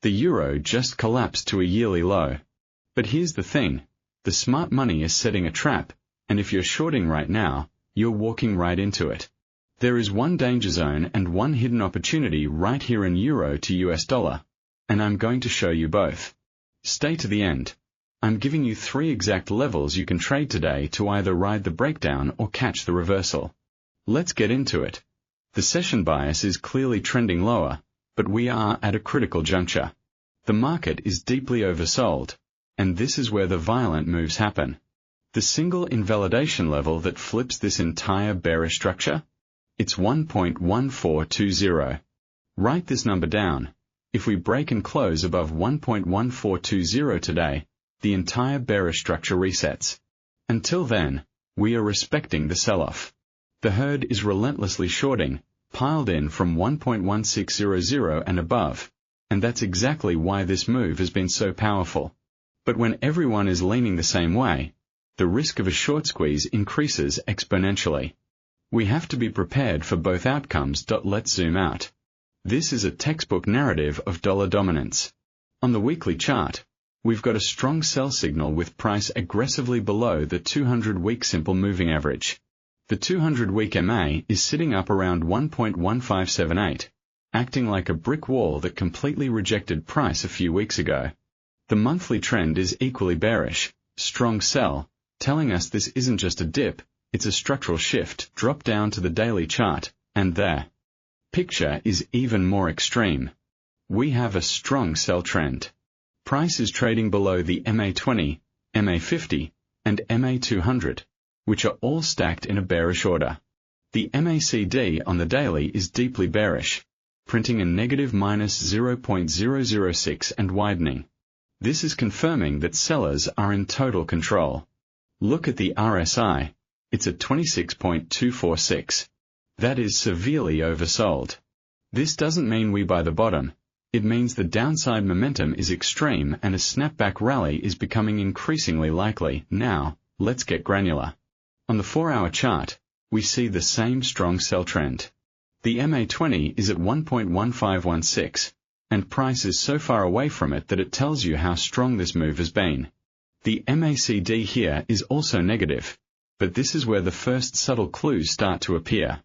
The euro just collapsed to a yearly low. But here's the thing, the smart money is setting a trap, and if you're shorting right now, you're walking right into it. There is one danger zone and one hidden opportunity right here in euro to US dollar, and I'm going to show you both. Stay to the end. I'm giving you 3 exact levels you can trade today to either ride the breakdown or catch the reversal. Let's get into it. The session bias is clearly trending lower, but we are at a critical juncture. The market is deeply oversold, and this is where the violent moves happen. The single invalidation level that flips this entire bearish structure? It's 1.1420. Write this number down. If we break and close above 1.1420 today, the entire bearish structure resets. Until then, we are respecting the sell-off. The herd is relentlessly shorting, piled in from 1.1600 and above, and that's exactly why this move has been so powerful. But when everyone is leaning the same way, the risk of a short squeeze increases exponentially. We have to be prepared for both outcomes. Let's zoom out. This is a textbook narrative of dollar dominance. On the weekly chart, we've got a strong sell signal with price aggressively below the 200-week simple moving average. The 200-week MA is sitting up around 1.1578, acting like a brick wall that completely rejected price a few weeks ago. The monthly trend is equally bearish, strong sell, telling us this isn't just a dip, it's a structural shift. Drop down to the daily chart, and there. Picture is even more extreme. We have a strong sell trend. Price is trading below the MA20, MA50, and MA200, which are all stacked in a bearish order. The MACD on the daily is deeply bearish, printing a negative -0.006 and widening. This is confirming that sellers are in total control. Look at the RSI. It's at 26.246. That is severely oversold. This doesn't mean we buy the bottom. It means the downside momentum is extreme and a snapback rally is becoming increasingly likely. Now, let's get granular. On the 4-hour chart, we see the same strong sell trend. The MA20 is at 1.1516, and price is so far away from it that it tells you how strong this move has been. The MACD here is also negative, but this is where the first subtle clues start to appear.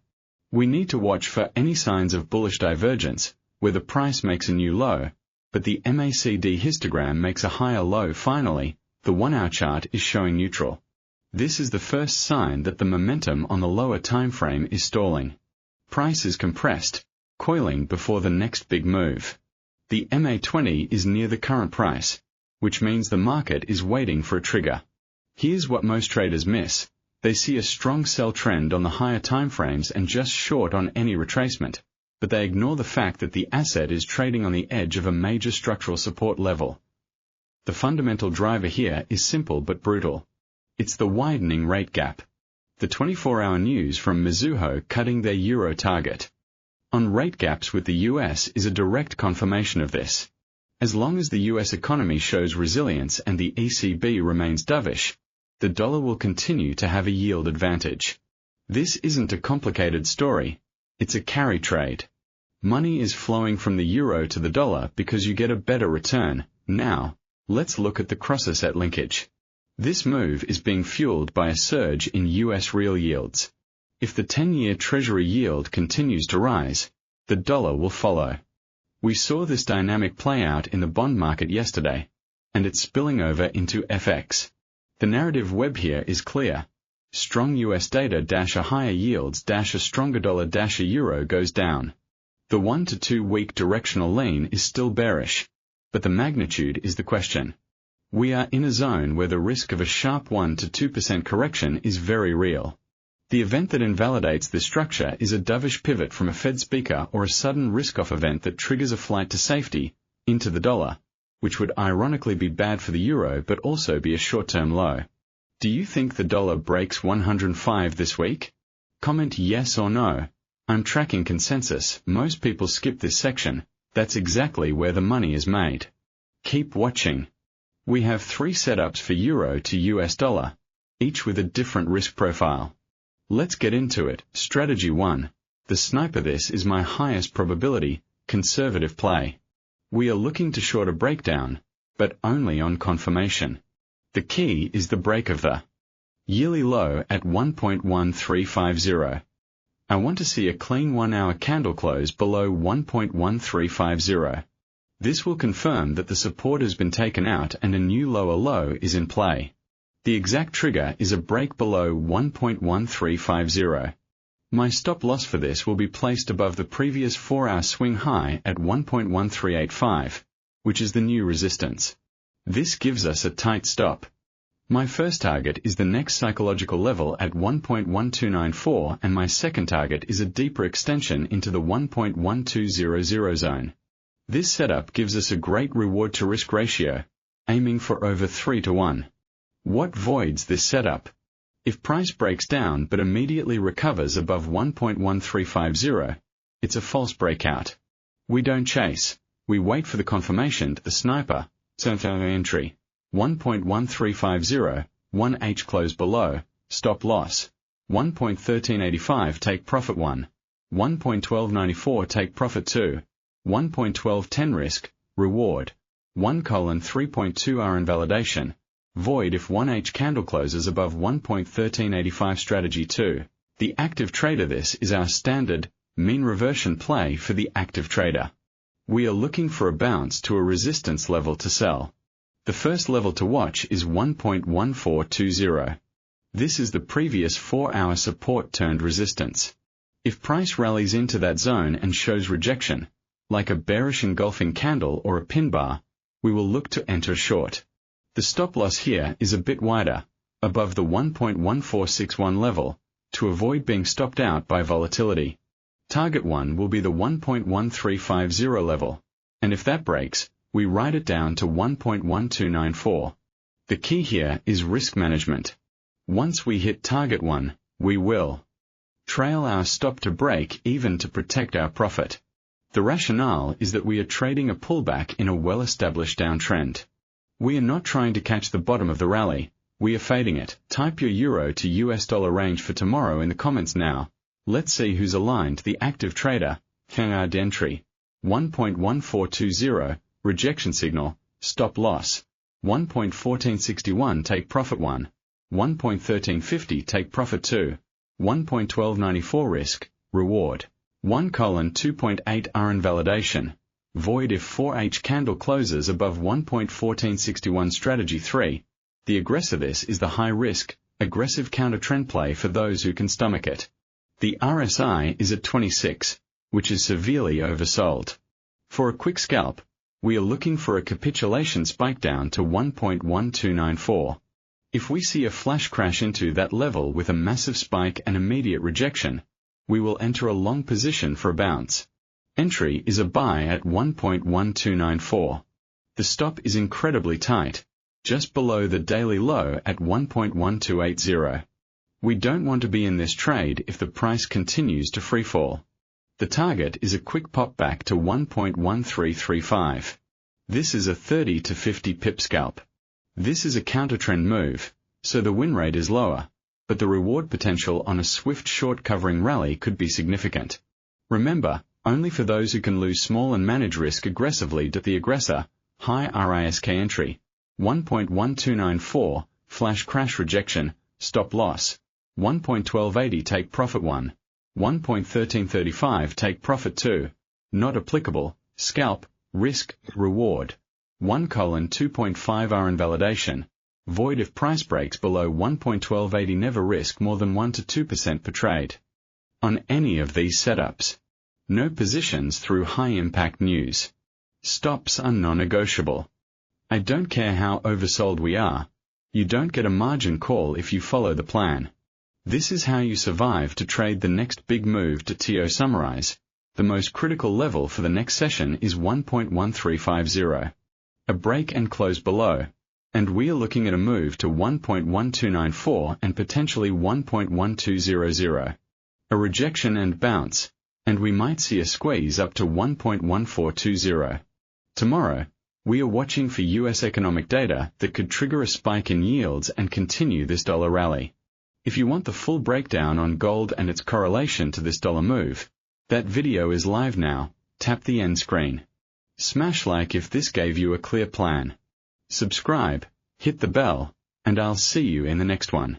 We need to watch for any signs of bullish divergence, where the price makes a new low, but the MACD histogram makes a higher low. Finally, the 1-hour chart is showing neutral. This is the first sign that the momentum on the lower time frame is stalling. Price is compressed, coiling before the next big move. The MA20 is near the current price, which means the market is waiting for a trigger. Here's what most traders miss. They see a strong sell trend on the higher timeframes and just short on any retracement, but they ignore the fact that the asset is trading on the edge of a major structural support level. The fundamental driver here is simple but brutal. It's the widening rate gap. The 24-hour news from Mizuho cutting their euro target on rate gaps with the US is a direct confirmation of this. As long as the US economy shows resilience and the ECB remains dovish, the dollar will continue to have a yield advantage. This isn't a complicated story. It's a carry trade. Money is flowing from the euro to the dollar because you get a better return. Now, let's look at the cross-asset linkage. This move is being fueled by a surge in US real yields. If the 10-year Treasury yield continues to rise, the dollar will follow. We saw this dynamic play out in the bond market yesterday, and it's spilling over into FX. The narrative web here is clear. Strong US data - a higher yields - a stronger dollar - a euro goes down. The 1 to 2 week directional lean is still bearish, but the magnitude is the question. We are in a zone where the risk of a sharp 1 to 2% correction is very real. The event that invalidates this structure is a dovish pivot from a Fed speaker or a sudden risk-off event that triggers a flight to safety, into the dollar, which would ironically be bad for the euro but also be a short-term low. Do you think the dollar breaks 105 this week? Comment yes or no. I'm tracking consensus. Most people skip this section. That's exactly where the money is made. Keep watching. We have 3 setups for euro to US dollar, each with a different risk profile. Let's get into it. Strategy 1. The sniper. This is my highest probability, conservative play. We are looking to short a breakdown, but only on confirmation. The key is the break of the yearly low at 1.1350. I want to see a clean 1-hour candle close below 1.1350. This will confirm that the support has been taken out and a new lower low is in play. The exact trigger is a break below 1.1350. My stop loss for this will be placed above the previous 4-hour swing high at 1.1385, which is the new resistance. This gives us a tight stop. My first target is the next psychological level at 1.1294 and my second target is a deeper extension into the 1.1200 zone. This setup gives us a great reward to risk ratio, aiming for over 3 to 1. What voids this setup? If price breaks down but immediately recovers above 1.1350, it's a false breakout. We don't chase, we wait for the confirmation to the sniper, entry, 1.1350, 1H close below, stop loss, 1.1385 take profit 1, 1.1294 take profit 2, 1.1210 risk, reward, 1:3.2R invalidation, void if 1H candle closes above 1.1385 strategy 2. The active trader. This is our standard, mean reversion play for the active trader. We are looking for a bounce to a resistance level to sell. The first level to watch is 1.1420. This is the previous 4-hour support turned resistance. If price rallies into that zone and shows rejection, like a bearish engulfing candle or a pin bar, we will look to enter short. The stop loss here is a bit wider, above the 1.1461 level, to avoid being stopped out by volatility. Target 1 will be the 1.1350 level, and if that breaks, we write it down to 1.1294. The key here is risk management. Once we hit target 1, we will trail our stop to break even to protect our profit. The rationale is that we are trading a pullback in a well-established downtrend. We are not trying to catch the bottom of the rally, we are fading it. Type your euro to US dollar range for tomorrow in the comments now. Let's see who's aligned to the active trader. Hard entry, 1.1420, rejection signal, stop loss, 1.1461 take profit 1, 1.1350 take profit 2, 1.1294 risk, reward, 1:2.8R invalidation, void if 4H candle closes above 1.1461 strategy 3. The aggressor. This is the high risk, aggressive counter trend play for those who can stomach it. The RSI is at 26, which is severely oversold. For a quick scalp, we are looking for a capitulation spike down to 1.1294. If we see a flash crash into that level with a massive spike and immediate rejection, we will enter a long position for a bounce. Entry is a buy at 1.1294. The stop is incredibly tight, just below the daily low at 1.1280. We don't want to be in this trade if the price continues to freefall. The target is a quick pop back to 1.1335. This is a 30 to 50 pip scalp. This is a counter-trend move, so the win rate is lower, but the reward potential on a swift short covering rally could be significant. Remember, only for those who can lose small and manage risk aggressively. The aggressor, high risk entry, 1.1294, flash crash rejection, stop loss, 1.1280 take profit 1, 1.1335 take profit 2, not applicable, scalp, risk, reward, 1:2.5R invalidation, void if price breaks below 1.1280. Never risk more than 1 to 2% per trade. On any of these setups, no positions through high impact news. Stops are non-negotiable. I don't care how oversold we are, you don't get a margin call if you follow the plan. This is how you survive to trade the next big move. To summarize, the most critical level for the next session is 1.1350. A break and close below, and we are looking at a move to 1.1294 and potentially 1.1200. A rejection and bounce, and we might see a squeeze up to 1.1420. Tomorrow, we are watching for US economic data that could trigger a spike in yields and continue this dollar rally. If you want the full breakdown on gold and its correlation to this dollar move, that video is live now. Tap the end screen. Smash like if this gave you a clear plan. Subscribe, hit the bell, and I'll see you in the next one.